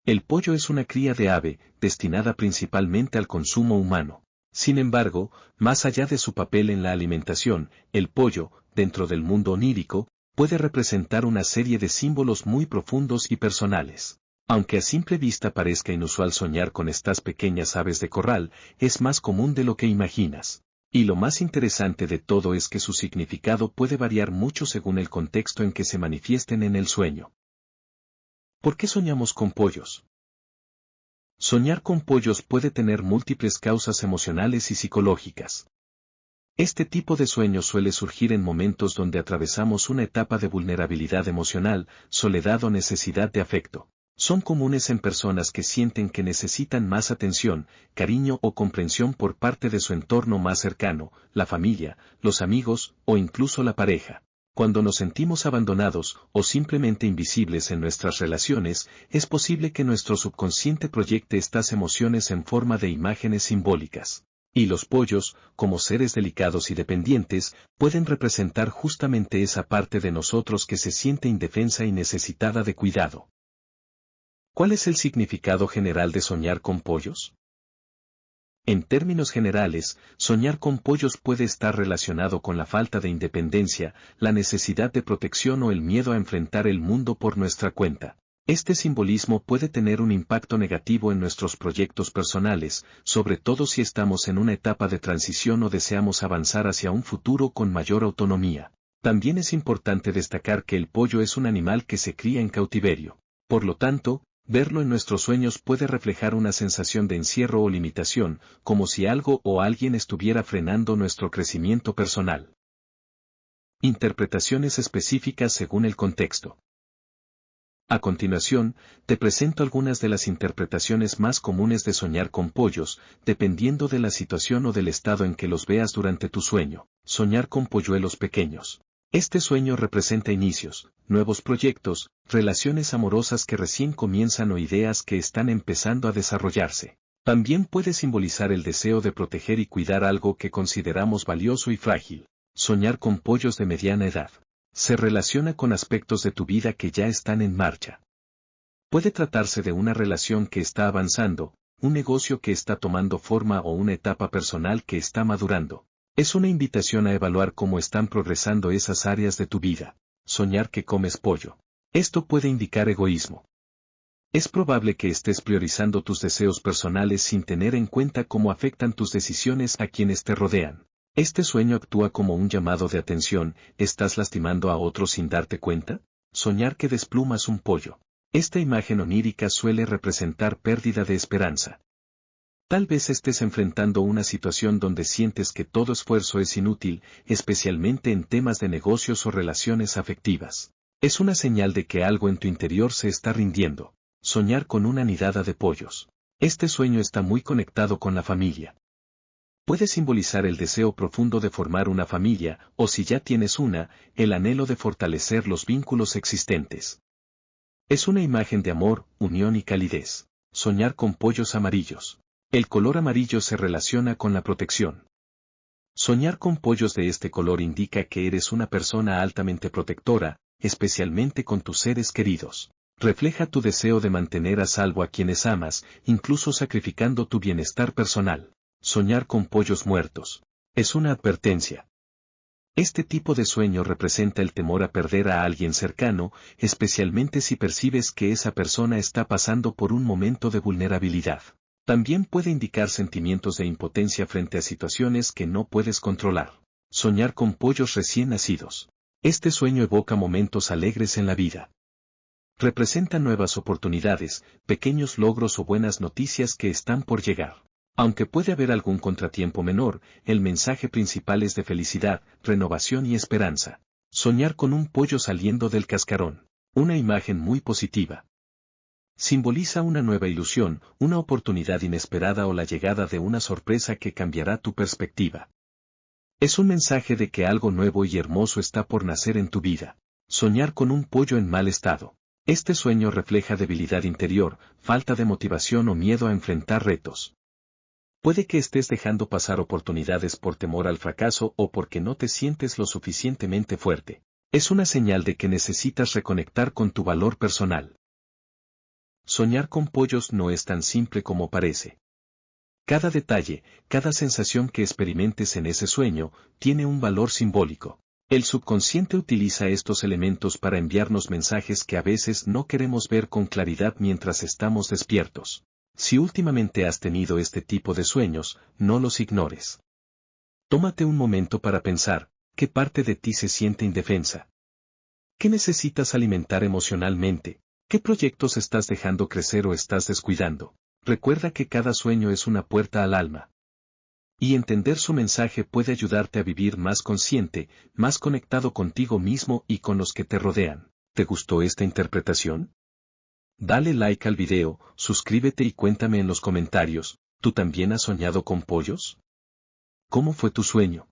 El pollo es una cría de ave, destinada principalmente al consumo humano. Sin embargo, más allá de su papel en la alimentación, el pollo, dentro del mundo onírico, puede representar una serie de símbolos muy profundos y personales. Aunque a simple vista parezca inusual soñar con estas pequeñas aves de corral, es más común de lo que imaginas. Y lo más interesante de todo es que su significado puede variar mucho según el contexto en que se manifiesten en el sueño. ¿Por qué soñamos con pollos? Soñar con pollos puede tener múltiples causas emocionales y psicológicas. Este tipo de sueño suele surgir en momentos donde atravesamos una etapa de vulnerabilidad emocional, soledad o necesidad de afecto. Son comunes en personas que sienten que necesitan más atención, cariño o comprensión por parte de su entorno más cercano, la familia, los amigos o incluso la pareja. Cuando nos sentimos abandonados o simplemente invisibles en nuestras relaciones, es posible que nuestro subconsciente proyecte estas emociones en forma de imágenes simbólicas. Y los pollos, como seres delicados y dependientes, pueden representar justamente esa parte de nosotros que se siente indefensa y necesitada de cuidado. ¿Cuál es el significado general de soñar con pollos? En términos generales, soñar con pollos puede estar relacionado con la falta de independencia, la necesidad de protección o el miedo a enfrentar el mundo por nuestra cuenta. Este simbolismo puede tener un impacto negativo en nuestros proyectos personales, sobre todo si estamos en una etapa de transición o deseamos avanzar hacia un futuro con mayor autonomía. También es importante destacar que el pollo es un animal que se cría en cautiverio. Por lo tanto, verlo en nuestros sueños puede reflejar una sensación de encierro o limitación, como si algo o alguien estuviera frenando nuestro crecimiento personal. Interpretaciones específicas según el contexto. A continuación, te presento algunas de las interpretaciones más comunes de soñar con pollos, dependiendo de la situación o del estado en que los veas durante tu sueño. Soñar con polluelos pequeños. Este sueño representa inicios, nuevos proyectos, relaciones amorosas que recién comienzan o ideas que están empezando a desarrollarse. También puede simbolizar el deseo de proteger y cuidar algo que consideramos valioso y frágil. Soñar con pollos de mediana edad. Se relaciona con aspectos de tu vida que ya están en marcha. Puede tratarse de una relación que está avanzando, un negocio que está tomando forma o una etapa personal que está madurando. Es una invitación a evaluar cómo están progresando esas áreas de tu vida. Soñar que comes pollo. Esto puede indicar egoísmo. Es probable que estés priorizando tus deseos personales sin tener en cuenta cómo afectan tus decisiones a quienes te rodean. Este sueño actúa como un llamado de atención. ¿Estás lastimando a otros sin darte cuenta? Soñar que desplumas un pollo. Esta imagen onírica suele representar pérdida de esperanza. Tal vez estés enfrentando una situación donde sientes que todo esfuerzo es inútil, especialmente en temas de negocios o relaciones afectivas. Es una señal de que algo en tu interior se está rindiendo. Soñar con una nidada de pollos. Este sueño está muy conectado con la familia. Puede simbolizar el deseo profundo de formar una familia, o si ya tienes una, el anhelo de fortalecer los vínculos existentes. Es una imagen de amor, unión y calidez. Soñar con pollos amarillos. El color amarillo se relaciona con la protección. Soñar con pollos de este color indica que eres una persona altamente protectora, especialmente con tus seres queridos. Refleja tu deseo de mantener a salvo a quienes amas, incluso sacrificando tu bienestar personal. Soñar con pollos muertos. Es una advertencia. Este tipo de sueño representa el temor a perder a alguien cercano, especialmente si percibes que esa persona está pasando por un momento de vulnerabilidad. También puede indicar sentimientos de impotencia frente a situaciones que no puedes controlar. Soñar con pollos recién nacidos. Este sueño evoca momentos alegres en la vida. Representa nuevas oportunidades, pequeños logros o buenas noticias que están por llegar. Aunque puede haber algún contratiempo menor, el mensaje principal es de felicidad, renovación y esperanza. Soñar con un pollo saliendo del cascarón. Una imagen muy positiva. Simboliza una nueva ilusión, una oportunidad inesperada o la llegada de una sorpresa que cambiará tu perspectiva. Es un mensaje de que algo nuevo y hermoso está por nacer en tu vida. Soñar con un pollo en mal estado. Este sueño refleja debilidad interior, falta de motivación o miedo a enfrentar retos. Puede que estés dejando pasar oportunidades por temor al fracaso o porque no te sientes lo suficientemente fuerte. Es una señal de que necesitas reconectar con tu valor personal. Soñar con pollos no es tan simple como parece. Cada detalle, cada sensación que experimentes en ese sueño, tiene un valor simbólico. El subconsciente utiliza estos elementos para enviarnos mensajes que a veces no queremos ver con claridad mientras estamos despiertos. Si últimamente has tenido este tipo de sueños, no los ignores. Tómate un momento para pensar, ¿qué parte de ti se siente indefensa? ¿Qué necesitas alimentar emocionalmente? ¿Qué proyectos estás dejando crecer o estás descuidando? Recuerda que cada sueño es una puerta al alma. Y entender su mensaje puede ayudarte a vivir más consciente, más conectado contigo mismo y con los que te rodean. ¿Te gustó esta interpretación? Dale like al video, suscríbete y cuéntame en los comentarios, ¿tú también has soñado con pollos? ¿Cómo fue tu sueño?